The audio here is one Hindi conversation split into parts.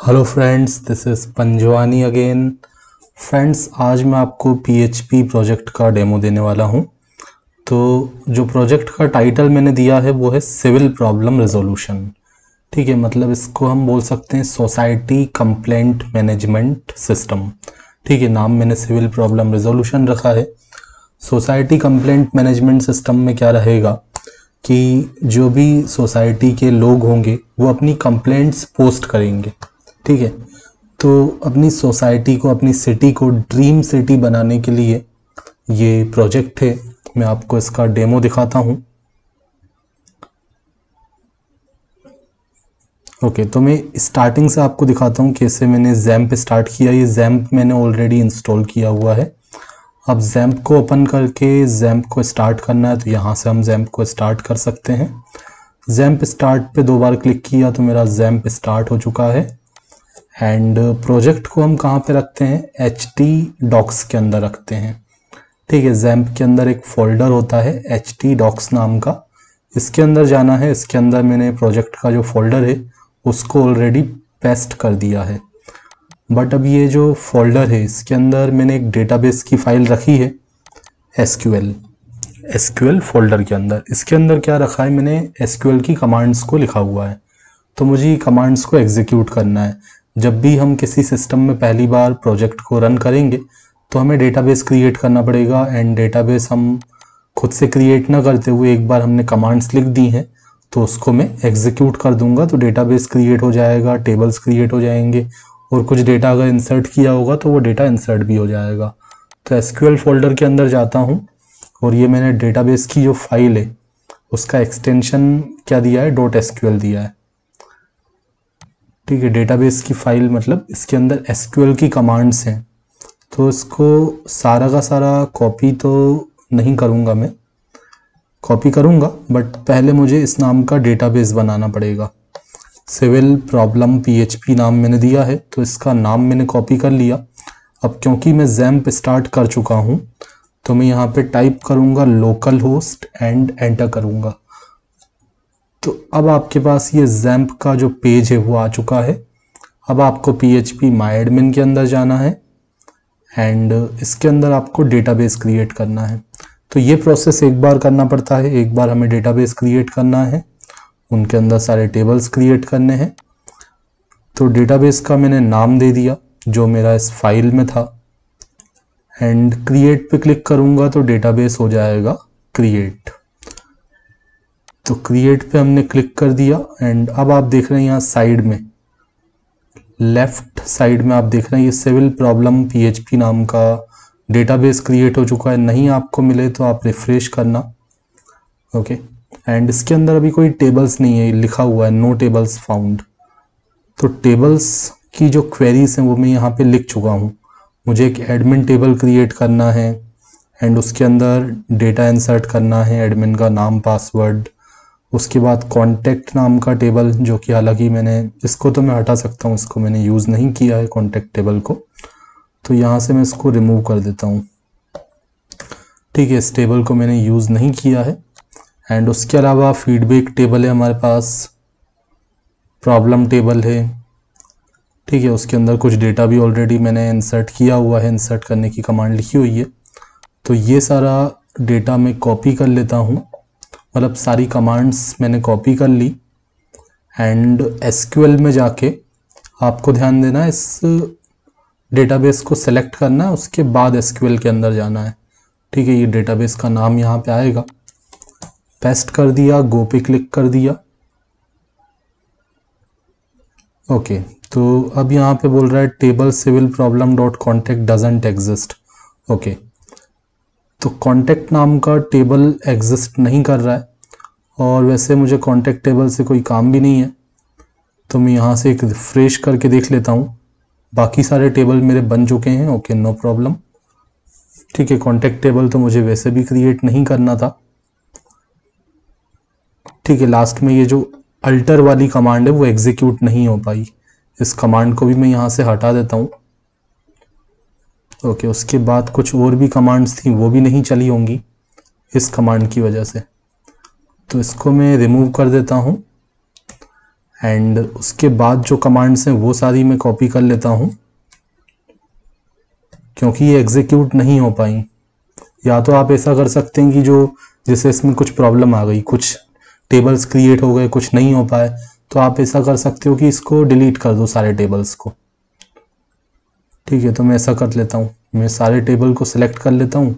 Hello friends, this is Panjwani again. Friends, आज मैं आपको पीएचपी प्रोजेक्ट का डेमो देने वाला हूं। तो जो प्रोजेक्ट का टाइटल मैंने दिया है वो है सिविल प्रॉब्लम रिजोल्यूशन। ठीक है, मतलब इसको हम बोल सकते हैं सोसाइटी कंप्लेंट मैनेजमेंट सिस्टम। ठीक है, नाम मैंने सिविल प्रॉब्लम रिजोल्यूशन रखा है। सोसाइटी कंप्लेंट मैनेजमेंट सिस्टम में क्या रहेगा कि जो भी सोसाइटी के लोग होंगे वो अपनी कंप्लेंट्स पोस्ट करेंगे। ठीक है, तो अपनी सोसाइटी को, अपनी सिटी को ड्रीम सिटी बनाने के लिए ये प्रोजेक्ट है। मैं आपको इसका डेमो दिखाता हूँ। ओके, तो मैं स्टार्टिंग से आपको दिखाता हूँ कैसे मैंने जैम्प स्टार्ट किया। ये जैम्प मैंने ऑलरेडी इंस्टॉल किया हुआ है। अब जैम्प को ओपन करके जैम्प को स्टार्ट करना है, तो यहाँ से हम जैम्प को स्टार्ट कर सकते हैं। जैम्प स्टार्ट पे 2 बार क्लिक किया तो मेरा जैम्प स्टार्ट हो चुका है। एंड प्रोजेक्ट को हम कहाँ पे रखते हैं? HT डॉक्स के अंदर रखते हैं। ठीक है, जैम्प के अंदर एक फोल्डर होता है HT डॉक्स नाम का, इसके अंदर जाना है। इसके अंदर मैंने प्रोजेक्ट का जो फोल्डर है उसको ऑलरेडी पेस्ट कर दिया है। बट अब ये जो फोल्डर है इसके अंदर मैंने एक डेटाबेस की फाइल रखी है SQL फोल्डर के अंदर। इसके अंदर क्या रखा है, मैंने SQL की कमांड्स को लिखा हुआ है। तो मुझे ये कमांड्स को एग्जीक्यूट करना है। जब भी हम किसी सिस्टम में पहली बार प्रोजेक्ट को रन करेंगे तो हमें डेटाबेस क्रिएट करना पड़ेगा। एंड डेटाबेस हम खुद से क्रिएट ना करते हुए एक बार हमने कमांड्स लिख दी हैं तो उसको मैं एग्जीक्यूट कर दूंगा, तो डेटाबेस क्रिएट हो जाएगा, टेबल्स क्रिएट हो जाएंगे और कुछ डेटा अगर इंसर्ट किया होगा तो वो डेटा इंसर्ट भी हो जाएगा। तो SQL फोल्डर के अंदर जाता हूँ और ये मैंने डेटाबेस की जो फाइल है उसका एक्सटेंशन क्या दिया है, .SQL दिया है। ठीक है, डेटाबेस की फाइल मतलब इसके अंदर SQL की कमांड्स हैं। तो इसको सारा का सारा कॉपी तो नहीं करूँगा, मैं कॉपी करूँगा बट पहले मुझे इस नाम का डेटाबेस बनाना पड़ेगा। सिविल प्रॉब्लम PHP नाम मैंने दिया है, तो इसका नाम मैंने कॉपी कर लिया। अब क्योंकि मैं जैम्प स्टार्ट कर चुका हूँ तो मैं यहाँ पे टाइप करूँगा लोकल होस्ट एंड एंटर करूँगा। तो अब आपके पास ये जैम्प का जो पेज है वो आ चुका है। अब आपको PHP MyAdmin के अंदर जाना है एंड इसके अंदर आपको डेटाबेस क्रिएट करना है। तो ये प्रोसेस एक बार करना पड़ता है। एक बार हमें डेटाबेस क्रिएट करना है, उनके अंदर सारे टेबल्स क्रिएट करने हैं। तो डेटाबेस का मैंने नाम दे दिया जो मेरा इस फाइल में था एंड क्रिएट पे क्लिक करूँगा तो डेटाबेस हो जाएगा क्रिएट। तो क्रिएट पे हमने क्लिक कर दिया एंड अब आप देख रहे हैं यहाँ साइड में, लेफ्ट साइड में आप देख रहे हैं ये सिविल प्रॉब्लम PHP नाम का डेटाबेस क्रिएट हो चुका है। नहीं आपको मिले तो आप रिफ्रेश करना। ओके, एंड इसके अंदर अभी कोई टेबल्स नहीं है, लिखा हुआ है नो टेबल्स फाउंड। तो टेबल्स की जो क्वेरीज हैं वो मैं यहाँ पे लिख चुका हूँ। मुझे एक एडमिन टेबल क्रिएट करना है एंड उसके अंदर डेटा इंसर्ट करना है, एडमिन का नाम, पासवर्ड। उसके बाद कॉन्टैक्ट नाम का टेबल, जो कि हालांकि मैंने इसको तो मैं हटा सकता हूँ, इसको मैंने यूज़ नहीं किया है कॉन्टैक्ट टेबल को, तो यहाँ से मैं इसको रिमूव कर देता हूँ। ठीक है, इस टेबल को मैंने यूज़ नहीं किया है। एंड उसके अलावा फीडबैक टेबल है हमारे पास, प्रॉब्लम टेबल है। ठीक है, उसके अंदर कुछ डेटा भी ऑलरेडी मैंने इंसर्ट किया हुआ है, इंसर्ट करने की कमांड लिखी हुई है। तो ये सारा डेटा मैं कॉपी कर लेता हूँ, मतलब सारी कमांड्स मैंने कॉपी कर ली। एंड SQL में जाके आपको ध्यान देना है, इस डेटाबेस को सेलेक्ट करना है, उसके बाद SQL के अंदर जाना है। ठीक है, ये डेटाबेस का नाम यहाँ पे आएगा, पेस्ट कर दिया, गो पे क्लिक कर दिया। ओके, तो अब यहाँ पे बोल रहा है table civil problem dot contact doesn't exist. Okay, तो कॉन्टैक्ट नाम का टेबल एग्जिस्ट नहीं कर रहा है और वैसे मुझे कॉन्टैक्ट टेबल से कोई काम भी नहीं है। तो मैं यहाँ से एक रिफ्रेश करके देख लेता हूँ, बाकी सारे टेबल मेरे बन चुके हैं। Okay, no problem. ठीक है, कॉन्टैक्ट टेबल तो मुझे वैसे भी क्रिएट नहीं करना था। ठीक है, लास्ट में ये जो अल्टर वाली कमांड है वो एग्जीक्यूट नहीं हो पाई, इस कमांड को भी मैं यहाँ से हटा देता हूँ। ओके, उसके बाद कुछ और भी कमांड्स थी वो भी नहीं चली होंगी इस कमांड की वजह से, तो इसको मैं रिमूव कर देता हूँ। एंड उसके बाद जो कमांड्स हैं वो सारी मैं कॉपी कर लेता हूँ, क्योंकि ये एग्जीक्यूट नहीं हो पाई। या तो आप ऐसा कर सकते हैं कि जो जैसे इसमें कुछ प्रॉब्लम आ गई, कुछ टेबल्स क्रिएट हो गए, कुछ नहीं हो पाए, तो आप ऐसा कर सकते हो कि इसको डिलीट कर दो सारे टेबल्स को। ठीक है, तो मैं ऐसा कर लेता हूँ, मैं सारे टेबल को सिलेक्ट कर लेता हूँ।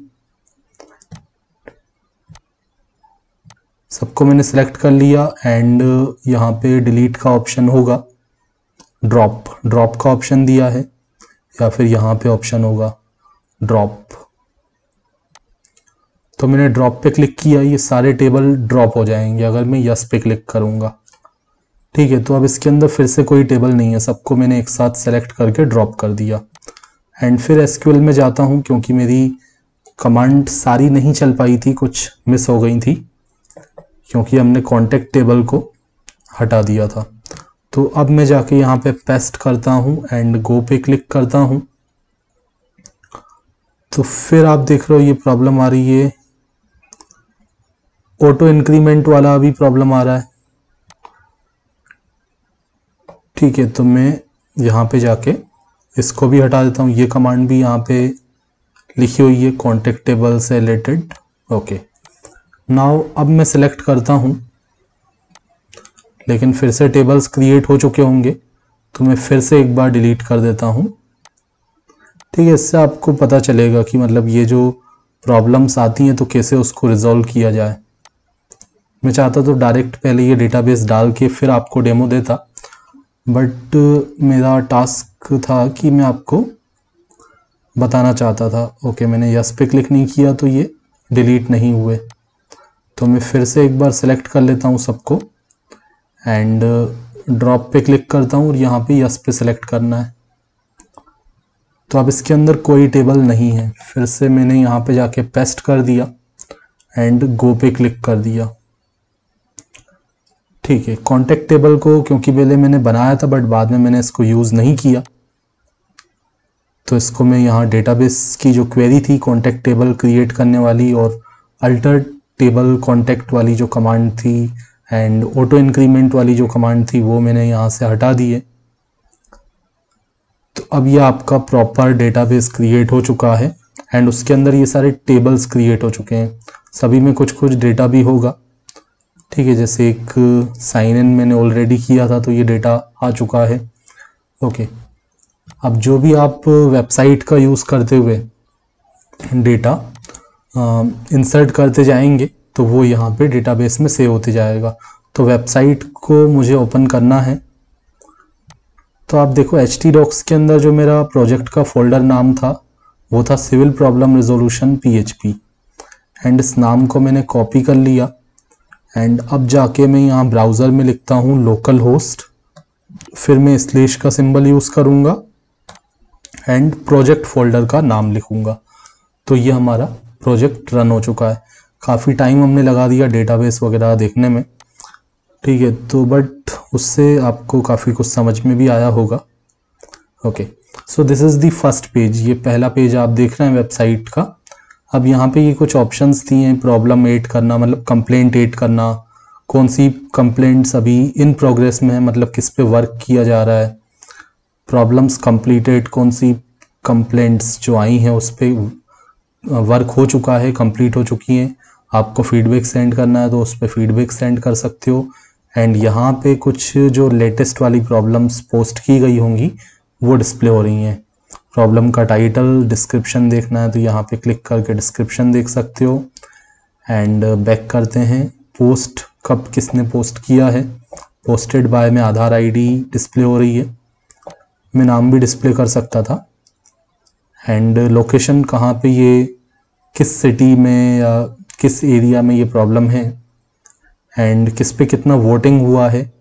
सबको मैंने सेलेक्ट कर लिया एंड यहाँ पे डिलीट का ऑप्शन होगा, ड्रॉप का ऑप्शन दिया है, या फिर यहाँ पे ऑप्शन होगा ड्रॉप। तो मैंने ड्रॉप पे क्लिक किया, ये सारे टेबल ड्रॉप हो जाएंगे अगर मैं यस पे क्लिक करूँगा। ठीक है, तो अब इसके अंदर फिर से कोई टेबल नहीं है, सबको मैंने एक साथ सेलेक्ट करके ड्रॉप कर दिया। एंड फिर एसक्यूएल में जाता हूँ, क्योंकि मेरी कमांड सारी नहीं चल पाई थी, कुछ मिस हो गई थी, क्योंकि हमने कॉन्टेक्ट टेबल को हटा दिया था। तो अब मैं जाके यहाँ पे पेस्ट करता हूँ एंड गो पे क्लिक करता हूँ। तो फिर आप देख रहे हो ये प्रॉब्लम आ रही है, ऑटो इंक्रीमेंट वाला अभी प्रॉब्लम आ रहा है। ठीक है, तो मैं यहाँ पे जाके इसको भी हटा देता हूँ, ये कमांड भी यहाँ पे लिखी हुई है कॉन्टेक्ट टेबल से रिलेटेड। ओके, नाउ अब मैं सिलेक्ट करता हूँ, लेकिन फिर से टेबल्स क्रिएट हो चुके होंगे, तो मैं फिर से एक बार डिलीट कर देता हूँ। ठीक है, इससे आपको पता चलेगा कि मतलब ये जो प्रॉब्लम्स आती हैं तो कैसे उसको रिजॉल्व किया जाए। मैं चाहता तो डायरेक्ट पहले ये डेटाबेस डाल के फिर आपको डेमो देता, बट मेरा टास्क था कि मैं आपको बताना चाहता था। ओके, मैंने यस पे क्लिक नहीं किया तो ये डिलीट नहीं हुए, तो मैं फिर से एक बार सेलेक्ट कर लेता हूँ सबको एंड ड्रॉप पे क्लिक करता हूँ और यहाँ पे यस पे सेलेक्ट करना है। तो अब इसके अंदर कोई टेबल नहीं है, फिर से मैंने यहाँ पे जाके पेस्ट कर दिया एंड गो पे क्लिक कर दिया। ठीक है, कॉन्टेक्ट टेबल को क्योंकि पहले मैंने बनाया था बट बाद में मैंने इसको यूज़ नहीं किया, तो इसको मैं यहाँ डेटाबेस की जो क्वेरी थी कॉन्टेक्ट टेबल क्रिएट करने वाली और अल्टर टेबल कॉन्टेक्ट वाली जो कमांड थी एंड ऑटो इंक्रीमेंट वाली जो कमांड थी वो मैंने यहाँ से हटा दी है। तो अब ये आपका प्रॉपर डेटाबेस क्रिएट हो चुका है एंड उसके अंदर ये सारे टेबल्स क्रिएट हो चुके हैं, सभी में कुछ कुछ डेटा भी होगा। ठीक है, जैसे एक साइन इन मैंने ऑलरेडी किया था तो ये डेटा आ चुका है। ओके, अब जो भी आप वेबसाइट का यूज़ करते हुए डेटा इंसर्ट करते जाएंगे तो वो यहाँ पे डेटाबेस में सेव होते जाएगा। तो वेबसाइट को मुझे ओपन करना है, तो आप देखो htdocs के अंदर जो मेरा प्रोजेक्ट का फोल्डर नाम था वो था civil problem resolution PHP and इस नाम को मैंने कॉपी कर लिया एंड अब जाके मैं यहाँ ब्राउज़र में लिखता हूँ लोकल होस्ट, फिर मैं स्लैश का सिंबल यूज़ करूँगा एंड प्रोजेक्ट फोल्डर का नाम लिखूँगा। तो ये हमारा प्रोजेक्ट रन हो चुका है। काफ़ी टाइम हमने लगा दिया डेटाबेस वगैरह देखने में। ठीक है, तो बट उससे आपको काफ़ी कुछ समझ में भी आया होगा। Okay, so this is the first page, ये पहला पेज आप देख रहे हैं वेबसाइट का। अब यहाँ पे ये कुछ ऑप्शंस दिए हैं, प्रॉब्लम ऐड करना मतलब कंप्लेंट ऐड करना, कौन सी कंप्लेंट्स अभी इन प्रोग्रेस में है मतलब किस पे वर्क किया जा रहा है, प्रॉब्लम्स कंप्लीटेड, कौन सी कंप्लेंट्स जो आई हैं उस पर वर्क हो चुका है, कंप्लीट हो चुकी हैं, आपको फीडबैक सेंड करना है तो उस पर फीडबैक सेंड कर सकते हो। एंड यहाँ पे कुछ जो लेटेस्ट वाली प्रॉब्लम्स पोस्ट की गई होंगी वो डिस्प्ले हो रही हैं। प्रॉब्लम का टाइटल, डिस्क्रिप्शन देखना है तो यहाँ पे क्लिक करके डिस्क्रिप्शन देख सकते हो। एंड बैक करते हैं, पोस्ट कब किसने पोस्ट किया है, पोस्टेड बाय में आधार ID डिस्प्ले हो रही है, मैं नाम भी डिस्प्ले कर सकता था। एंड लोकेशन कहाँ पे, ये किस सिटी में या किस एरिया में ये प्रॉब्लम है एंड किस पे कितना वोटिंग हुआ है,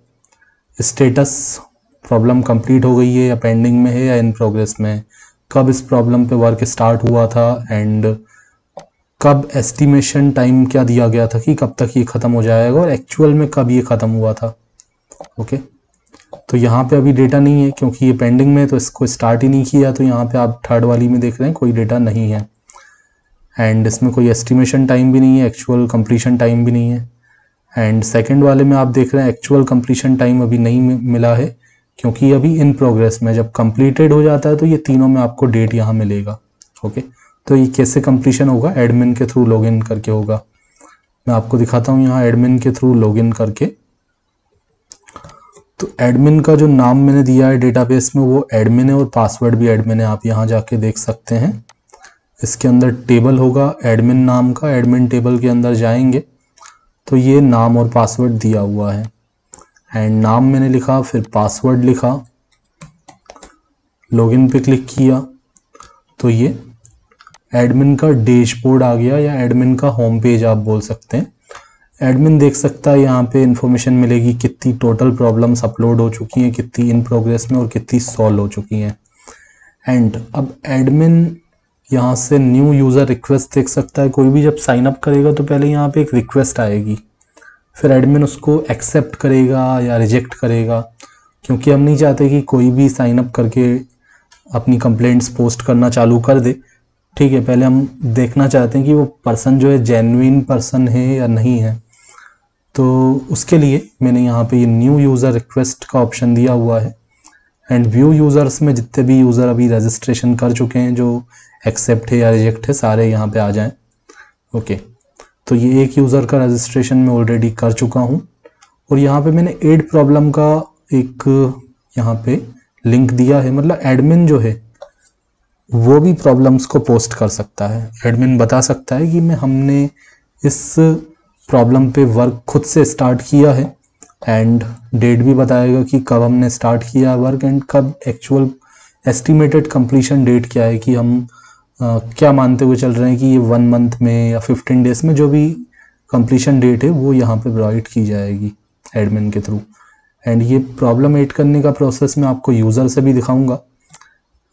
स्टेटस प्रॉब्लम कंप्लीट हो गई है या पेंडिंग में है या इन प्रोग्रेस में है, कब इस प्रॉब्लम पे वर्क स्टार्ट हुआ था एंड कब एस्टिमेशन टाइम क्या दिया गया था कि कब तक ये ख़त्म हो जाएगा और एक्चुअल में कब ये ख़त्म हुआ था। ओके, तो यहाँ पे अभी डेटा नहीं है क्योंकि ये पेंडिंग में है तो इसको स्टार्ट ही नहीं किया, तो यहाँ पे आप थर्ड वाली में देख रहे हैं कोई डेटा नहीं है एंड इसमें कोई एस्टिमेशन टाइम भी नहीं है, एक्चुअल कंप्लीशन टाइम भी नहीं है एंड सेकंड वाले में आप देख रहे हैं एक्चुअल कंप्लीशन टाइम अभी नहीं मिला है, क्योंकि अभी इन प्रोग्रेस में। जब कंप्लीटेड हो जाता है तो ये तीनों में आपको डेट यहाँ मिलेगा। ओके, तो ये कैसे कंप्लीशन होगा? एडमिन के थ्रू लॉगिन करके होगा। मैं आपको दिखाता हूँ यहाँ एडमिन के थ्रू लॉगिन करके। तो एडमिन का जो नाम मैंने दिया है डेटाबेस में वो एडमिन है और पासवर्ड भी एडमिन है, आप यहाँ जाके देख सकते हैं। इसके अंदर टेबल होगा एडमिन नाम का, एडमिन टेबल के अंदर जाएंगे तो ये नाम और पासवर्ड दिया हुआ है। एंड नाम मैंने लिखा, फिर पासवर्ड लिखा, लॉगिन पे क्लिक किया तो ये एडमिन का डैशबोर्ड आ गया, या एडमिन का होम पेज आप बोल सकते हैं। एडमिन देख सकता है, यहाँ पे इंफॉर्मेशन मिलेगी कितनी टोटल प्रॉब्लम्स अपलोड हो चुकी हैं, कितनी इन प्रोग्रेस में और कितनी सॉल्व हो चुकी हैं। एंड अब एडमिन यहाँ से न्यू यूज़र रिक्वेस्ट देख सकता है। कोई भी जब साइन अप करेगा तो पहले यहाँ पे एक रिक्वेस्ट आएगी, फिर एडमिन उसको एक्सेप्ट करेगा या रिजेक्ट करेगा, क्योंकि हम नहीं चाहते कि कोई भी साइन अप करके अपनी कंप्लेंट्स पोस्ट करना चालू कर दे। ठीक है, पहले हम देखना चाहते हैं कि वो पर्सन जो है जेन्युइन पर्सन है या नहीं है। तो उसके लिए मैंने यहाँ पे ये न्यू यूज़र रिक्वेस्ट का ऑप्शन दिया हुआ है। एंड व्यू यूज़र्स में जितने भी यूज़र अभी रजिस्ट्रेशन कर चुके हैं, जो एक्सेप्ट है या रिजेक्ट है, सारे यहाँ पे आ जाएं। ओके, तो ये एक यूज़र का रजिस्ट्रेशन मैं ऑलरेडी कर चुका हूँ और यहाँ पे मैंने ऐड प्रॉब्लम का एक यहाँ पे लिंक दिया है। मतलब एडमिन जो है वो भी प्रॉब्लम्स को पोस्ट कर सकता है। एडमिन बता सकता है कि हमने इस प्रॉब्लम पे वर्क खुद से स्टार्ट किया है, एंड डेट भी बताएगा कि कब हमने स्टार्ट किया वर्क एंड कब एक्चुअल एस्टिमेटेड कंप्लीशन डेट क्या है, कि हम क्या मानते हुए चल रहे हैं कि ये 1 मंथ में या 15 डेज में जो भी कंप्लीशन डेट है वो यहाँ पे प्रोवाइड की जाएगी एडमिन के थ्रू। एंड ये प्रॉब्लम ऐड करने का प्रोसेस मैं आपको यूज़र से भी दिखाऊंगा।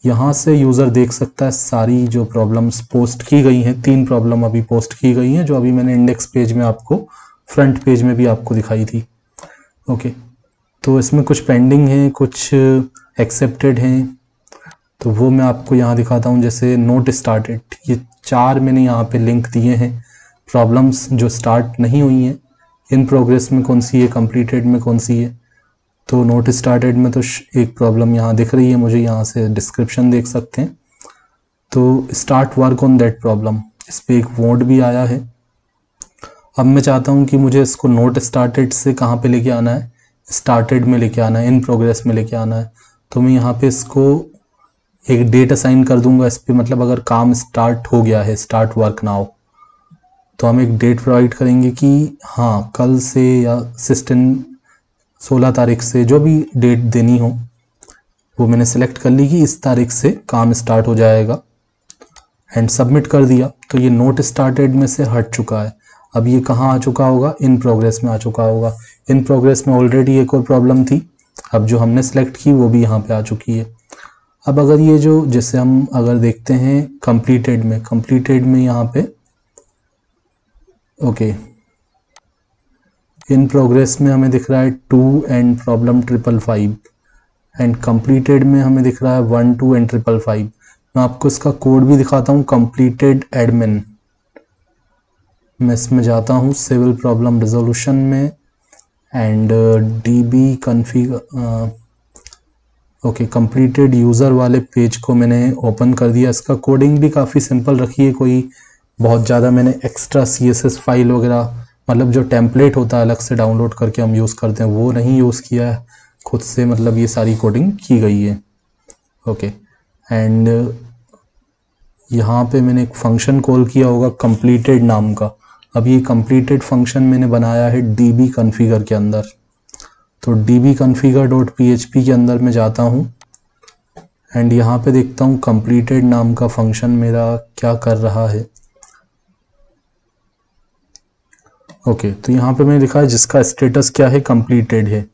यहाँ से यूज़र देख सकता है सारी जो प्रॉब्लम्स पोस्ट की गई हैं। 3 प्रॉब्लम अभी पोस्ट की गई हैं, जो अभी मैंने इंडेक्स पेज में आपको, फ्रंट पेज में भी आपको दिखाई थी। ओके, तो इसमें कुछ पेंडिंग हैं, कुछ एक्सेप्टेड हैं, तो वो मैं आपको यहाँ दिखाता हूँ। जैसे नोट स्टार्टेड, ये 4 मैंने यहाँ पे लिंक दिए हैं प्रॉब्लम्स जो स्टार्ट नहीं हुई हैं। इन प्रोग्रेस में कौन सी है, कंप्लीटेड में कौन सी है। तो नोट स्टार्टेड में तो एक प्रॉब्लम यहाँ दिख रही है मुझे, यहाँ से डिस्क्रिप्शन देख सकते हैं। तो start work on that problem, इस पर एक वोट भी आया है। अब मैं चाहता हूँ कि मुझे इसको नोट स्टार्टेड से कहाँ पे लेके आना है, स्टार्टेड में लेके आना है, इन प्रोग्रेस में लेके आना है। तो मैं यहाँ पे इसको एक डेट असाइन कर दूंगा इस पर, मतलब अगर काम स्टार्ट हो गया है, स्टार्ट वर्क नाउ, तो हम एक डेट प्रोवाइड करेंगे कि हाँ कल से या 16 तारीख से, जो भी डेट देनी हो वो मैंने सेलेक्ट कर ली कि इस तारीख से काम स्टार्ट हो जाएगा। एंड सबमिट कर दिया तो ये नोट स्टार्टेड में से हट चुका है। अब ये कहाँ आ चुका होगा, इन प्रोग्रेस में आ चुका होगा। इन प्रोग्रेस में ऑलरेडी एक और प्रॉब्लम थी, अब जो हमने सेलेक्ट की वो भी यहाँ पे आ चुकी है। अब अगर ये जो, जैसे हम अगर देखते हैं कंप्लीटेड में यहाँ पे, ओके, इन प्रोग्रेस में हमें दिख रहा है 2 एंड प्रॉब्लम 555, एंड कंप्लीटेड में हमें दिख रहा है 1, 2 एंड 555। मैं आपको इसका कोड भी दिखाता हूँ। कंप्लीटेड एडमिन, मैं इसमें जाता हूँ सिविल प्रॉब्लम रिजोल्यूशन में, and dB configure, okay, completed user वाले पेज को मैंने ओपन कर दिया। इसका कोडिंग भी काफ़ी सिंपल रखी है, कोई बहुत ज़्यादा मैंने एक्स्ट्रा CSS फाइल वगैरह, मतलब जो टेम्पलेट होता है अलग से डाउनलोड करके हम यूज़ करते हैं, वो नहीं यूज़ किया है खुद से, मतलब ये सारी कोडिंग की गई है। ओके, एंड यहाँ पे मैंने एक फंक्शन कॉल किया होगा कंप्लीटेड नाम का। अब ये कंप्लीटेड फंक्शन मैंने बनाया है DB कॉन्फ़िगर के अंदर। तो dbconfigure.php के अंदर मैं जाता हूँ एंड यहाँ पे देखता हूँ कंप्लीटेड नाम का फंक्शन मेरा क्या कर रहा है। ओके, तो यहाँ पे मैंने लिखा है जिसका स्टेटस क्या है, कंप्लीटेड है,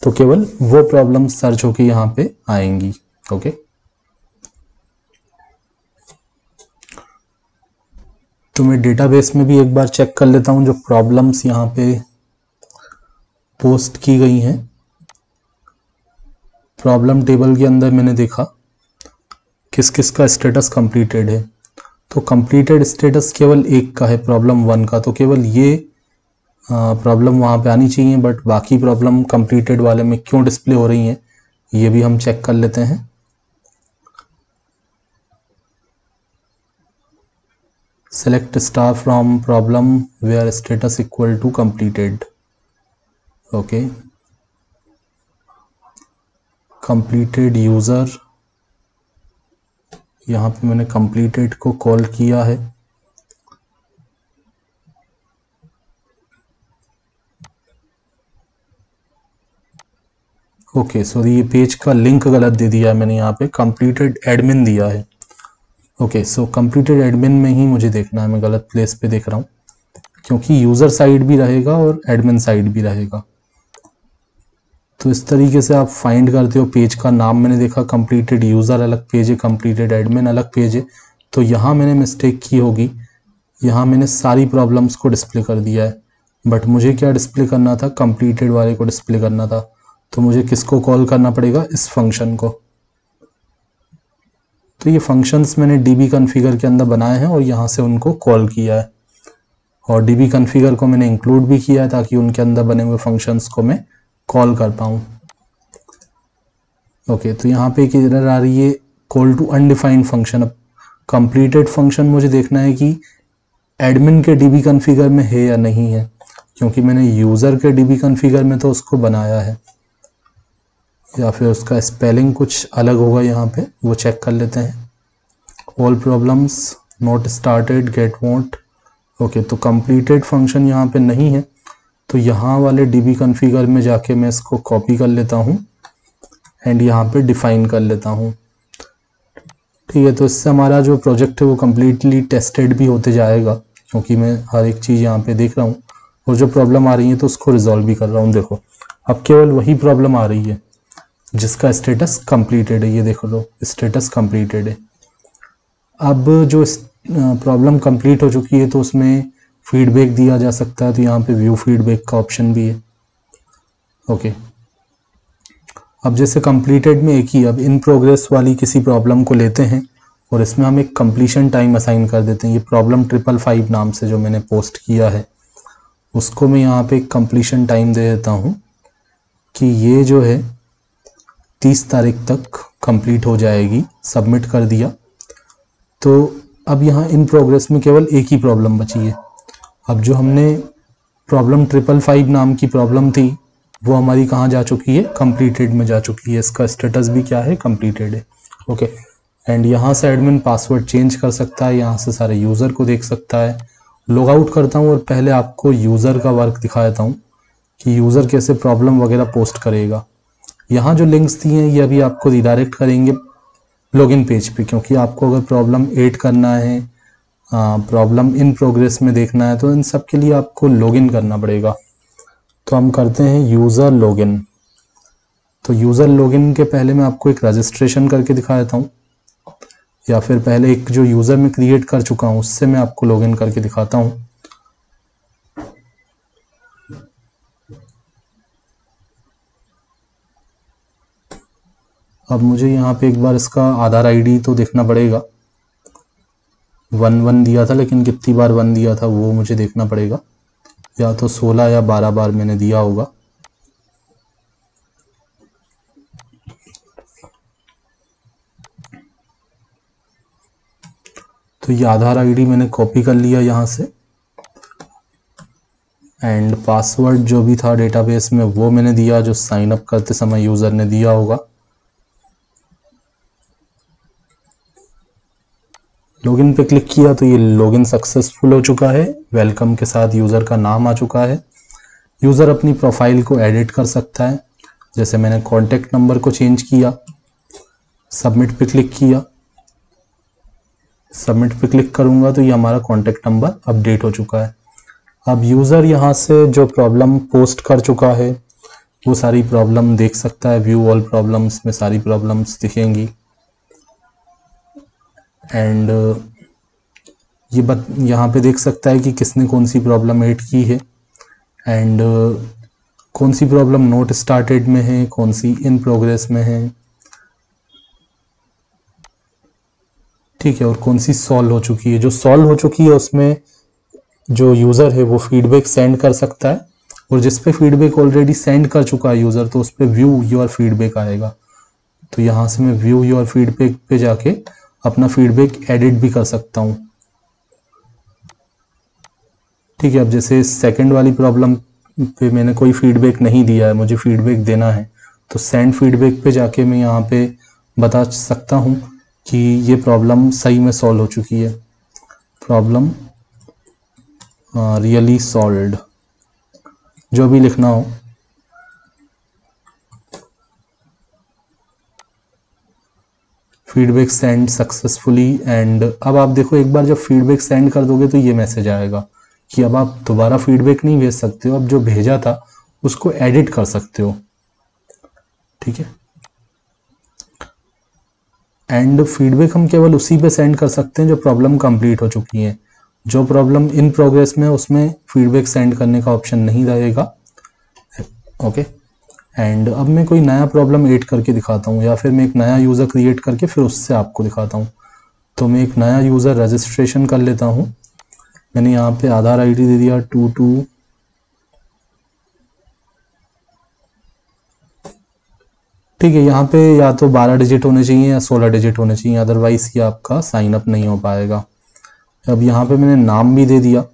तो केवल वो प्रॉब्लम सर्च होके यहाँ पे आएंगी। ओके, तो मैं डेटाबेस में भी एक बार चेक कर लेता हूँ जो प्रॉब्लम्स यहाँ पे पोस्ट की गई हैं। प्रॉब्लम टेबल के अंदर मैंने देखा किस किस का स्टेटस कंप्लीटेड है। तो कंप्लीटेड स्टेटस केवल एक का है, प्रॉब्लम 1 का, तो केवल ये प्रॉब्लम वहाँ पे आनी चाहिए, बट बाकी प्रॉब्लम कंप्लीटेड वाले में क्यों डिस्प्ले हो रही हैं ये भी हम चेक कर लेते हैं। Select star from problem where status equal to completed. Okay, completed user, यहाँ पे मैंने कंप्लीटेड को कॉल किया है। ओके, सो ये पेज का लिंक गलत दे दिया है मैंने, यहाँ पे कंप्लीटेड एडमिन दिया है। ओके, सो कंप्लीटेड एडमिन में ही मुझे देखना है, मैं गलत प्लेस पे देख रहा हूँ, क्योंकि यूज़र साइड भी रहेगा और एडमिन साइड भी रहेगा। तो इस तरीके से आप फाइंड करते हो। पेज का नाम मैंने देखा कंप्लीटेड यूज़र अलग पेज है, कंप्लीटेड एडमिन अलग पेज है, तो यहाँ मैंने मिस्टेक की होगी। यहाँ मैंने सारी प्रॉब्लम्स को डिस्प्ले कर दिया है, बट मुझे क्या डिस्प्ले करना था, कंप्लीटेड वाले को डिस्प्ले करना था। तो मुझे किसको कॉल करना पड़ेगा, इस फंक्शन को। तो ये फंक्शंस मैंने डीबी कॉन्फ़िगर के अंदर बनाए हैं और यहाँ से उनको कॉल किया है, और डीबी कॉन्फ़िगर को मैंने इंक्लूड भी किया है ताकि उनके अंदर बने हुए फंक्शंस को मैं कॉल कर पाऊँ। ओके, तो यहाँ पे एक एरर आ रही है, कॉल टू अनडिफाइंड फंक्शन। अब कंप्लीटेड फंक्शन मुझे देखना है कि एडमिन के डीबी कॉन्फ़िगर में है या नहीं है, क्योंकि मैंने यूज़र के डीबी कॉन्फ़िगर में तो उसको बनाया है, या फिर उसका स्पेलिंग कुछ अलग होगा यहाँ पे, वो चेक कर लेते हैं। All problems not started get want. Okay, तो कंप्लीटेड फंक्शन यहाँ पे नहीं है, तो यहाँ वाले डीबी कॉन्फ़िगर में जाके मैं इसको कॉपी कर लेता हूँ एंड यहाँ पे डिफाइन कर लेता हूँ। ठीक है, तो इससे हमारा जो प्रोजेक्ट है वो कम्प्लीटली टेस्टेड भी होते जाएगा, क्योंकि मैं हर एक चीज़ यहाँ पे देख रहा हूँ और जो प्रॉब्लम आ रही है तो उसको रिजॉल्व भी कर रहा हूँ। देखो, अब केवल वही प्रॉब्लम आ रही है जिसका स्टेटस कंप्लीटेड है। ये देखो, तो स्टेटस कंप्लीटेड है। अब जो प्रॉब्लम कंप्लीट हो चुकी है तो उसमें फीडबैक दिया जा सकता है, तो यहाँ पे व्यू फीडबैक का ऑप्शन भी है। ओके, अब जैसे कंप्लीटेड में एक ही, अब इन प्रोग्रेस वाली किसी प्रॉब्लम को लेते हैं और इसमें हम एक कंप्लीशन टाइम असाइन कर देते हैं। ये प्रॉब्लम 555 नाम से जो मैंने पोस्ट किया है उसको मैं यहाँ पे एक कंप्लीशन टाइम दे देता हूँ कि ये जो है 30 तारीख तक कंप्लीट हो जाएगी। सबमिट कर दिया, तो अब यहाँ इन प्रोग्रेस में केवल एक ही प्रॉब्लम बची है। अब जो हमने प्रॉब्लम 555 नाम की प्रॉब्लम थी वो हमारी कहाँ जा चुकी है, कंप्लीटेड में जा चुकी है। इसका स्टेटस भी क्या है, कंप्लीटेड है। ओके, एंड यहाँ से एडमिन पासवर्ड चेंज कर सकता है, यहाँ से सारे यूज़र को देख सकता है। लॉग आउट करता हूँ और पहले आपको यूज़र का वर्क दिखा देता हूँ कि यूज़र कैसे प्रॉब्लम वगैरह पोस्ट करेगा। यहाँ जो लिंक्स दिए हैं ये अभी आपको रिडायरेक्ट करेंगे लॉगिन पेज पे, क्योंकि आपको अगर प्रॉब्लम ऐड करना है, प्रॉब्लम इन प्रोग्रेस में देखना है, तो इन सब के लिए आपको लॉगिन करना पड़ेगा। तो हम करते हैं यूज़र लॉगिन। तो यूज़र लॉगिन के पहले मैं आपको एक रजिस्ट्रेशन करके दिखा देता हूँ, या फिर पहले एक जो यूज़र मैं क्रिएट कर चुका हूँ उससे मैं आपको लॉगिन करके दिखाता हूँ। अब मुझे यहाँ पे एक बार इसका आधार आईडी तो देखना पड़ेगा। 1 दिया था, लेकिन कितनी बार 1 दिया था वो मुझे देखना पड़ेगा, या तो 16 या 12 बार मैंने दिया होगा। तो ये आधार आईडी मैंने कॉपी कर लिया यहाँ से, एंड पासवर्ड जो भी था डेटाबेस में वो मैंने दिया जो साइन अप करते समय यूज़र ने दिया होगा। लॉगिन पे क्लिक किया तो ये लॉगिन सक्सेसफुल हो चुका है। वेलकम के साथ यूज़र का नाम आ चुका है। यूज़र अपनी प्रोफाइल को एडिट कर सकता है, जैसे मैंने कॉन्टैक्ट नंबर को चेंज किया। सबमिट पे क्लिक किया, सबमिट पे क्लिक करूंगा तो ये हमारा कॉन्टैक्ट नंबर अपडेट हो चुका है। अब यूज़र यहाँ से जो प्रॉब्लम पोस्ट कर चुका है वो सारी प्रॉब्लम देख सकता है। व्यू ऑल प्रॉब्लम्स में सारी प्रॉब्लम्स दिखेंगी, एंड ये यहाँ पे देख सकता है कि किसने कौन सी प्रॉब्लम ऐड की है, एंड कौन सी प्रॉब्लम नोट स्टार्टेड में है, कौन सी इन प्रोग्रेस में है, ठीक है, और कौन सी सॉल्व हो चुकी है। जो सॉल्व हो चुकी है उसमें जो यूज़र है वो फीडबैक सेंड कर सकता है, और जिस पे फीडबैक ऑलरेडी सेंड कर चुका है यूज़र, तो उस पर व्यू योर फीडबैक आएगा। तो यहाँ से मैं व्यू योर फीडबैक पे जाके अपना फीडबैक एडिट भी कर सकता हूँ। ठीक है, अब जैसे सेकंड वाली प्रॉब्लम पे मैंने कोई फीडबैक नहीं दिया है, मुझे फीडबैक देना है, तो सेंड फीडबैक पे जाके मैं यहाँ पे बता सकता हूँ कि ये प्रॉब्लम सही में सॉल्व हो चुकी है, प्रॉब्लम रियली सॉल्व्ड, जो भी लिखना हो। Feedback send successfully. एंड अब आप देखो, एक बार जब फीडबैक सेंड कर दोगे तो ये मैसेज आएगा कि अब आप दोबारा फीडबैक नहीं भेज सकते हो, अब जो भेजा था उसको एडिट कर सकते हो। ठीक है, एंड फीडबैक हम केवल उसी पे सेंड कर सकते हैं जो प्रॉब्लम कंप्लीट हो चुकी है। जो प्रॉब्लम इन प्रोग्रेस में, उसमें फीडबैक सेंड करने का ऑप्शन नहीं रहेगा। ओके, एंड अब मैं कोई नया प्रॉब्लम ऐड करके दिखाता हूँ, या फिर मैं एक नया यूज़र क्रिएट करके फिर उससे आपको दिखाता हूँ। तो मैं एक नया यूज़र रजिस्ट्रेशन कर लेता हूँ। मैंने यहाँ पे आधार आईडी दे दिया 22, ठीक है। यहाँ पे या तो 12 डिजिट होने चाहिए या 16 डिजिट होने चाहिए, अदरवाइज ये आपका साइन अप नहीं हो पाएगा। अब यहाँ पे मैंने नाम भी दे दिया,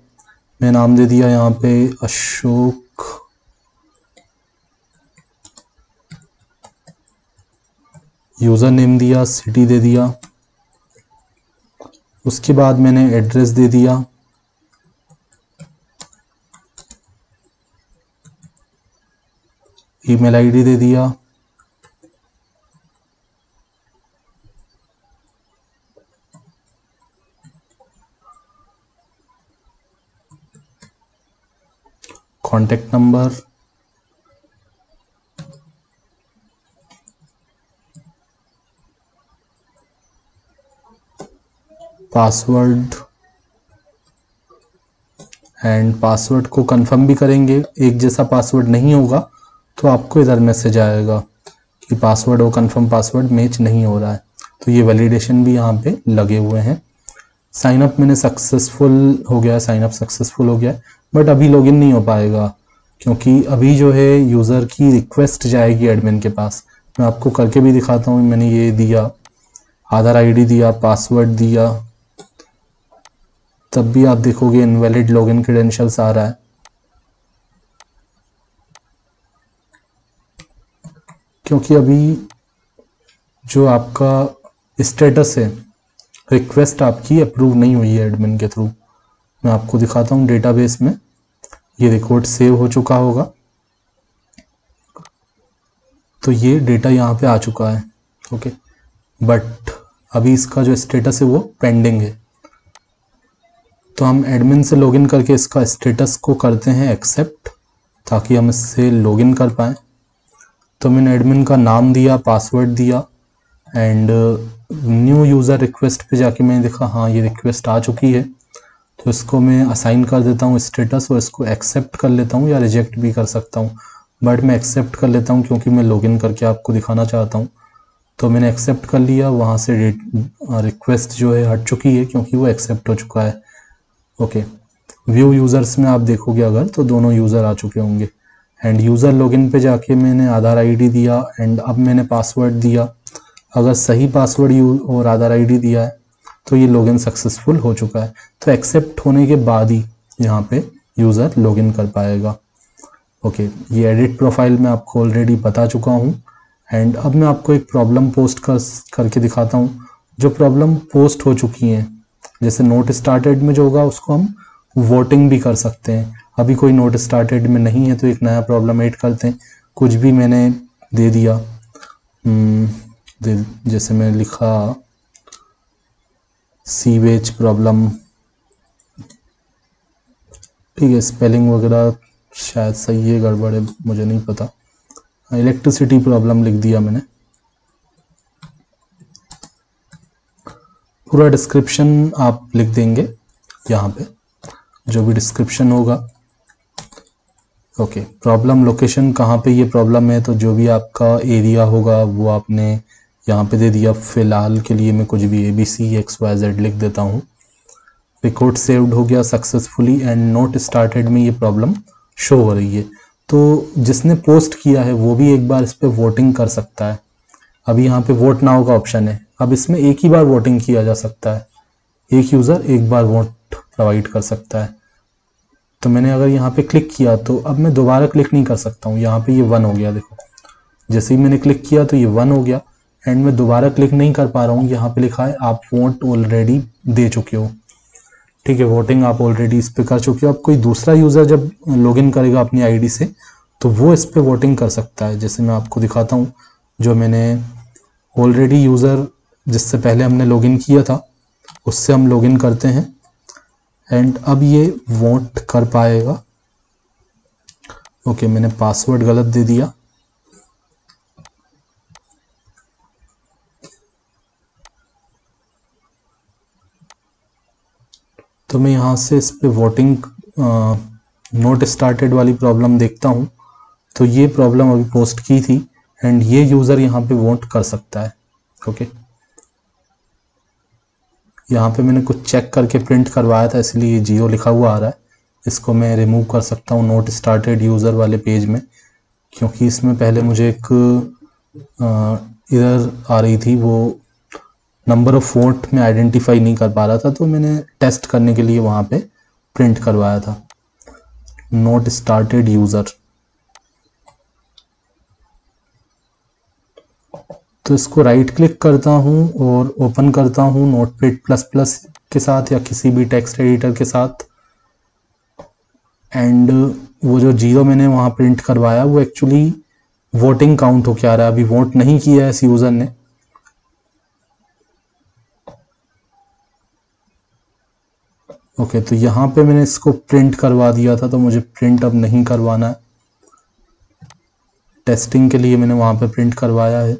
मैं नाम दे दिया यहाँ पे अशोक, यूज़र नेम दिया, सिटी दे दिया, उसके बाद मैंने एड्रेस दे दिया, ईमेल आईडी दे दिया, contact number, password, and password को कंफर्म भी करेंगे। एक जैसा पासवर्ड नहीं होगा तो आपको इधर मैसेज आएगा कि पासवर्ड और कंफर्म पासवर्ड मैच नहीं हो रहा है। तो ये वैलिडेशन भी यहाँ पे लगे हुए हैं। साइन अप मैंने सक्सेसफुल हो गया, साइन अप सक्सेसफुल हो गया, बट अभी लॉगिन नहीं हो पाएगा क्योंकि अभी जो है यूज़र की रिक्वेस्ट जाएगी एडमिन के पास। मैं आपको करके भी दिखाता हूँ। मैंने ये दिया, आधार आईडी दिया, पासवर्ड दिया, तब भी आप देखोगे इनवैलिड लॉगिन क्रेडेंशियल्स आ रहा है। क्योंकि अभी जो आपका स्टेटस है, रिक्वेस्ट आपकी अप्रूव नहीं हुई है एडमिन के थ्रू। मैं आपको दिखाता हूँ डेटाबेस में, ये रिकॉर्ड सेव हो चुका होगा, तो ये डेटा यहाँ पे आ चुका है। ओके, बट अभी इसका जो स्टेटस है वो पेंडिंग है। तो हम एडमिन से लॉगिन करके इसका स्टेटस को करते हैं एक्सेप्ट, ताकि हम इससे लॉगिन कर पाएँ। तो मैंने एडमिन का नाम दिया, पासवर्ड दिया, एंड न्यू यूज़र रिक्वेस्ट पे जाके मैंने देखा हाँ ये रिक्वेस्ट आ चुकी है। तो इसको मैं असाइन कर देता हूँ स्टेटस, और इसको एक्सेप्ट कर लेता हूँ या रिजेक्ट भी कर सकता हूँ, बट मैं एक्सेप्ट कर लेता हूँ क्योंकि मैं लॉगिन करके आपको दिखाना चाहता हूँ। तो मैंने एक्सेप्ट कर लिया, वहाँ से रिक्वेस्ट जो है हट चुकी है क्योंकि वो एक्सेप्ट हो चुका है। ओके, व्यू यूज़र्स में आप देखोगे अगर तो दोनों यूज़र आ चुके होंगे। एंड यूज़र लॉगिन पे जाके मैंने आधार आईडी दिया, एंड अब मैंने पासवर्ड दिया। अगर सही पासवर्ड और आधार आईडी दिया है तो ये लॉगिन सक्सेसफुल हो चुका है। तो एक्सेप्ट होने के बाद ही यहाँ पे यूज़र लॉगिन कर पाएगा। ओके, ये एडिट प्रोफाइल मैं आपको ऑलरेडी बता चुका हूँ। एंड अब मैं आपको एक प्रॉब्लम पोस्ट करके दिखाता हूँ, जो प्रॉब्लम पोस्ट हो चुकी हैं। जैसे नोट स्टार्टेड में जो होगा उसको हम वोटिंग भी कर सकते हैं। अभी कोई नोट स्टार्टेड में नहीं है तो एक नया प्रॉब्लम ऐड करते हैं। कुछ भी मैंने दे दिया, जैसे मैं लिखा सीवेज प्रॉब्लम, ठीक है, स्पेलिंग वगैरह शायद सही है गड़बड़ है मुझे नहीं पता। इलेक्ट्रिसिटी प्रॉब्लम लिख दिया मैंने। पूरा डिस्क्रिप्शन आप लिख देंगे यहाँ पे, जो भी डिस्क्रिप्शन होगा। ओके, प्रॉब्लम लोकेशन कहाँ पे ये प्रॉब्लम है, तो जो भी आपका एरिया होगा वो आपने यहाँ पे दे दिया। फिलहाल के लिए मैं कुछ भी ABC XYZ लिख देता हूँ। रिकॉर्ड सेव्ड हो गया सक्सेसफुली एंड नोट स्टार्टेड में ये प्रॉब्लम शो हो रही है। तो जिसने पोस्ट किया है वो भी एक बार इस पर वोटिंग कर सकता है। अभी यहाँ पे वोट नाउ का ऑप्शन है, अब इसमें एक ही बार वोटिंग किया जा सकता है, एक यूज़र एक बार वोट प्रोवाइड कर सकता है। तो मैंने अगर यहाँ पे क्लिक किया तो अब मैं दोबारा क्लिक नहीं कर सकता हूँ, यहाँ पे ये 1 हो गया। देखो जैसे ही मैंने क्लिक किया तो ये 1 हो गया एंड मैं दोबारा क्लिक नहीं कर पा रहा हूँ। यहाँ पे लिखा है आप वोट ऑलरेडी दे चुके हो, ठीक है, वोटिंग आप ऑलरेडी इस पे कर चुके हो। अब कोई दूसरा यूज़र जब लॉगिन करेगा अपनी आईडी से तो वो इस पे वोटिंग कर सकता है। जैसे मैं आपको दिखाता हूँ, जो मैंने ऑलरेडी यूज़र जिससे पहले हमने लॉगिन किया था उससे हम लॉगिन करते हैं एंड अब ये वोट कर पाएगा। ओके, मैंने पासवर्ड गलत दे दिया। तो मैं यहाँ से इस पे वोटिंग नोट स्टार्टेड वाली प्रॉब्लम देखता हूँ। तो ये प्रॉब्लम अभी पोस्ट की थी एंड ये यूज़र यहाँ पे वोट कर सकता है। ओके, यहाँ पे मैंने कुछ चेक करके प्रिंट करवाया था इसलिए 0 लिखा हुआ आ रहा है। इसको मैं रिमूव कर सकता हूँ नोट स्टार्टेड यूज़र वाले पेज में, क्योंकि इसमें पहले मुझे एक एरर आ रही थी, वो नंबर ऑफ वोट में आइडेंटिफाई नहीं कर पा रहा था। तो मैंने टेस्ट करने के लिए वहाँ पे प्रिंट करवाया था नोट स्टार्टेड यूज़र। तो इसको राइट क्लिक करता हूँ और ओपन करता हूँ नोटपैड++ के साथ या किसी भी टेक्स्ट एडिटर के साथ एंड वो जो 0 मैंने वहाँ प्रिंट करवाया वो एक्चुअली वोटिंग काउंट हो क्या रहा है, अभी वोट नहीं किया है इस यूज़र ने। ओके, तो यहाँ पे मैंने इसको प्रिंट करवा दिया था तो मुझे प्रिंट अब नहीं करवाना है। टेस्टिंग के लिए मैंने वहाँ पे प्रिंट करवाया है।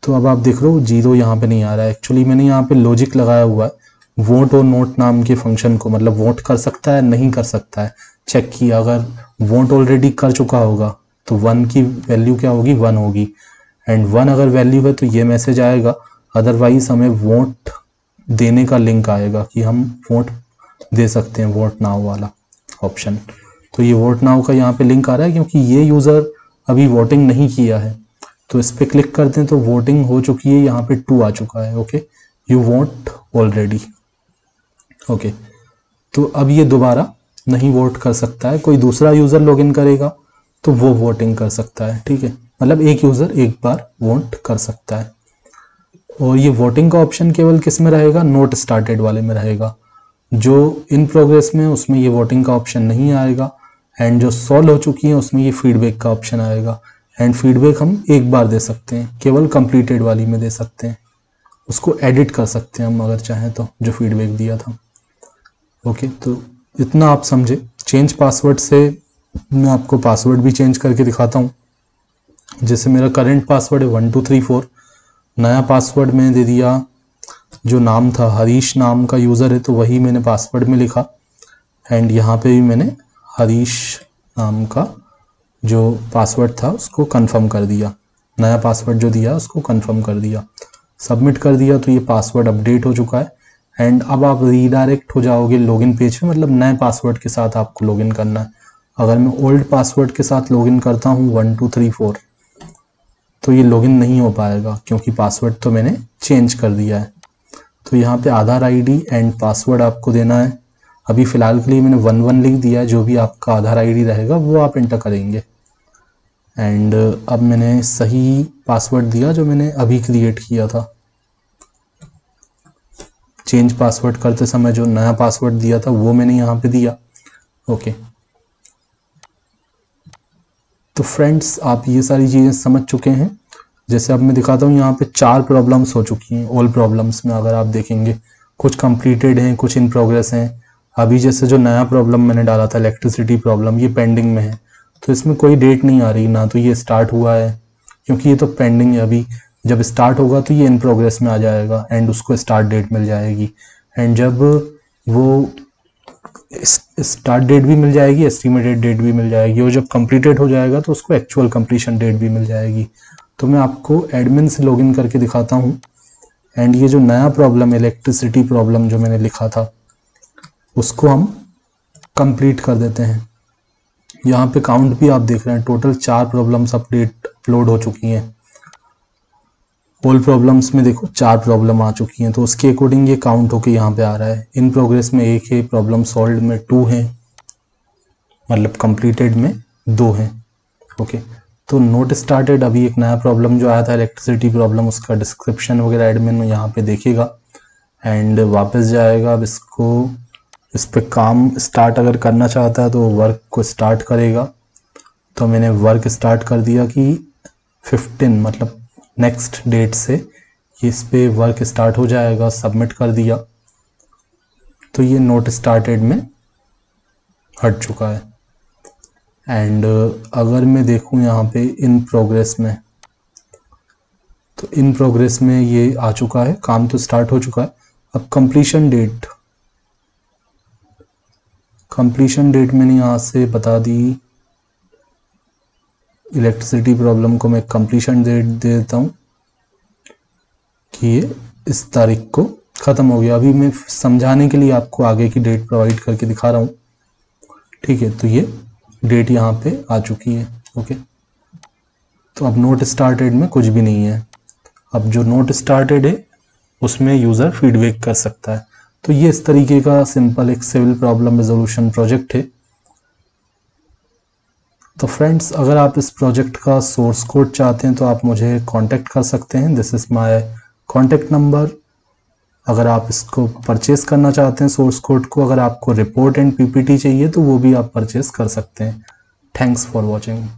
तो अब आप देख रहे हो 0 यहाँ पे नहीं आ रहा है। एक्चुअली मैंने यहाँ पे लॉजिक लगाया हुआ है वोट और नोट नाम के फंक्शन को, मतलब वोट कर सकता है नहीं कर सकता है चेक किया। अगर वोट ऑलरेडी कर चुका होगा तो 1 की वैल्यू क्या होगी, 1 होगी एंड 1 अगर वैल्यू है तो ये मैसेज आएगा। अदरवाइज हमें वोट देने का लिंक आएगा कि हम वोट दे सकते हैं, वोट नाउ वाला ऑप्शन। तो ये वोट नाउ का यहाँ पे लिंक आ रहा है क्योंकि ये यूज़र अभी वोटिंग नहीं किया है। तो इस पर क्लिक करते हैं तो वोटिंग हो चुकी है, यहाँ पे 2 आ चुका है। Okay, you won't already. Okay, तो अब ये दोबारा नहीं वोट कर सकता है। कोई दूसरा यूज़र लॉगिन करेगा तो वो वोटिंग कर सकता है, ठीक है, मतलब एक यूज़र एक बार वोट कर सकता है। और ये वोटिंग का ऑप्शन केवल किस में रहेगा, नोट स्टार्टेड वाले में रहेगा। जो इन प्रोग्रेस में उसमें ये वोटिंग का ऑप्शन नहीं आएगा एंड जो सॉल्व हो चुकी है उसमें ये फीडबैक का ऑप्शन आएगा एंड फीडबैक हम एक बार दे सकते हैं, केवल कंप्लीटेड वाली में दे सकते हैं। उसको एडिट कर सकते हैं हम अगर चाहें तो, जो फीडबैक दिया था। ओके, तो इतना आप समझे। चेंज पासवर्ड से मैं आपको पासवर्ड भी चेंज करके दिखाता हूँ। जैसे मेरा करंट पासवर्ड है 1234, नया पासवर्ड मैंने दे दिया, जो नाम था हरीश नाम का यूज़र है तो वही मैंने पासवर्ड में लिखा एंड यहाँ पे भी मैंने हरीश नाम का जो पासवर्ड था उसको कंफर्म कर दिया, नया पासवर्ड जो दिया उसको कंफर्म कर दिया, सबमिट कर दिया। तो ये पासवर्ड अपडेट हो चुका है एंड अब आप रीडायरेक्ट हो जाओगे लॉगिन पेज पे, मतलब नए पासवर्ड के साथ आपको लॉगिन करना है। अगर मैं ओल्ड पासवर्ड के साथ लॉगिन करता हूँ 1234 तो ये लॉगिन नहीं हो पाएगा क्योंकि पासवर्ड तो मैंने चेंज कर दिया है। तो यहाँ पे आधार आईडी एंड पासवर्ड आपको देना है। अभी फ़िलहाल के लिए मैंने 11 लिख दिया है, जो भी आपका आधार आईडी रहेगा वो आप इंटर करेंगे एंड अब मैंने सही पासवर्ड दिया जो मैंने अभी क्रिएट किया था। चेंज पासवर्ड करते समय जो नया पासवर्ड दिया था वो मैंने यहाँ पे दिया। ओके, तो फ्रेंड्स आप ये सारी चीज़ें समझ चुके हैं। जैसे अब मैं दिखाता हूँ, यहाँ पे 4 प्रॉब्लम्स हो चुकी हैं। ऑल प्रॉब्लम्स में अगर आप देखेंगे कुछ कंप्लीटेड हैं, कुछ इन प्रोग्रेस हैं। अभी जैसे जो नया प्रॉब्लम मैंने डाला था इलेक्ट्रिसिटी प्रॉब्लम, ये पेंडिंग में है तो इसमें कोई डेट नहीं आ रही, ना तो ये स्टार्ट हुआ है क्योंकि ये तो पेंडिंग है। अभी जब स्टार्ट होगा तो ये इन प्रोग्रेस में आ जाएगा एंड उसको स्टार्ट डेट मिल जाएगी एंड जब वो स्टार्ट डेट भी मिल जाएगी, एस्टिमेटेड डेट भी मिल जाएगी और जब कंप्लीटेड हो जाएगा तो उसको एक्चुअल कंप्लीशन डेट भी मिल जाएगी। तो मैं आपको एडमिन से लॉगिन करके दिखाता हूँ एंड ये जो नया प्रॉब्लम इलेक्ट्रिसिटी प्रॉब्लम जो मैंने लिखा था उसको हम कंप्लीट कर देते हैं। यहाँ पे काउंट भी आप देख रहे हैं, टोटल 4 प्रॉब्लम्स अपलोड हो चुकी हैं। ऑल प्रॉब्लम्स में देखो 4 प्रॉब्लम आ चुकी हैं, तो उसके अकॉर्डिंग ये काउंट होके यहाँ पे आ रहा है। इन प्रोग्रेस में 1 है, प्रॉब्लम सॉल्व में 2 है, मतलब कंप्लीटेड में 2 हैं। ओके, तो नोट स्टार्टेड, अभी एक नया प्रॉब्लम जो आया था इलेक्ट्रिसिटी प्रॉब्लम, उसका डिस्क्रिप्शन वगैरह एडमिन में यहाँ पे देखेगा एंड वापस जाएगा। अब इसको इस पे काम स्टार्ट अगर करना चाहता है तो वर्क को स्टार्ट करेगा। तो मैंने वर्क स्टार्ट कर दिया कि 15 मतलब नेक्स्ट डेट से इस पे वर्क स्टार्ट हो जाएगा, सबमिट कर दिया तो ये नोट स्टार्टेड में हट चुका है। एंड अगर मैं देखूं यहाँ पे इन प्रोग्रेस में, तो इन प्रोग्रेस में ये आ चुका है, काम तो स्टार्ट हो चुका है। अब कंप्लीशन डेट मैंने यहाँ से बता दी, इलेक्ट्रिसिटी प्रॉब्लम को मैं कंप्लीशन डेट दे देता हूँ कि ये इस तारीख को ख़त्म हो गया। अभी मैं समझाने के लिए आपको आगे की डेट प्रोवाइड करके दिखा रहा हूँ, ठीक है। तो ये डेट यहाँ पे आ चुकी है। ओके, तो अब नोट स्टार्टेड में कुछ भी नहीं है। अब जो नोट स्टार्टेड है उसमें यूज़र फीडबैक कर सकता है। तो ये इस तरीके का सिंपल एक सिविल प्रॉब्लम रिजोल्यूशन प्रोजेक्ट है। तो फ्रेंड्स, अगर आप इस प्रोजेक्ट का सोर्स कोड चाहते हैं तो आप मुझे कांटेक्ट कर सकते हैं, this is my contact number. अगर आप इसको परचेस करना चाहते हैं सोर्स कोड को, अगर आपको रिपोर्ट एंड पीपीटी चाहिए तो वो भी आप परचेस कर सकते हैं। Thanks for watching.